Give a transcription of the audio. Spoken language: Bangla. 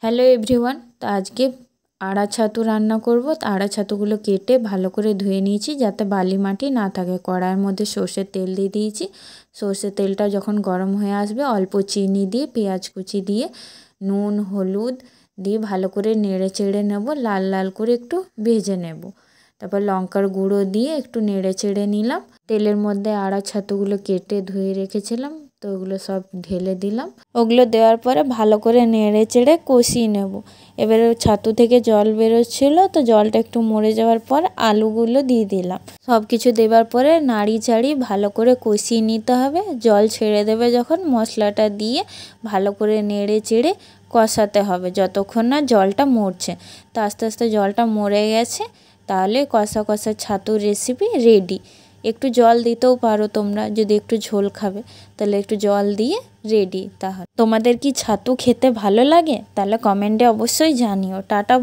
হ্যালো এভরিওয়ান, তো আজকে আড়া ছাতু রান্না করব। তো আড়া ছাতুগুলো কেটে ভালো করে ধুয়ে নিয়েছি যাতে বালি মাটি না থাকে। কড়াইয়ের মধ্যে সর্ষের তেল দিয়ে দিয়েছি। সর্ষের তেলটা যখন গরম হয়ে আসবে অল্প চিনি দিয়ে পেঁয়াজ কুচি দিয়ে নুন হলুদ দিয়ে ভালো করে নেড়ে চেড়ে নেব, লাল লাল করে একটু ভেজে নেব। তারপর লঙ্কার গুঁড়ো দিয়ে একটু নেড়ে চেড়ে নিলাম। তেলের মধ্যে আড়া ছাতুগুলো কেটে ধুয়ে রেখেছিলাম, তো ওগুলো সব ঢেলে দিলাম। ওগুলো দেওয়ার পরে ভালো করে নেড়ে চেড়ে কষিয়ে নেব। এবারে ছাতু থেকে জল বেরোচ্ছিলো, তো জলটা একটু মরে যাওয়ার পর আলুগুলো দিয়ে দিলাম। সব কিছু দেওয়ার পরে নাড়ি চাড়ি ভালো করে কষিয়ে নিতে হবে। জল ছেড়ে দেবে যখন মশলাটা দিয়ে ভালো করে নেড়ে চেড়ে কষাতে হবে যতক্ষণ না জলটা মরছে। তো আস্তে আস্তে জলটা মরে গেছে, তাহলে কষা কষা ছাতুর রেসিপি রেডি। একটু জল দিতেও পারো তোমরা, যদি একটু ঝোল খাবে তাহলে একটু জল দিয়ে রেডি। তাহলে তোমাদের কি ছাতু খেতে ভালো লাগে? তাহলে কমেন্টে অবশ্যই জানিও। টাটা।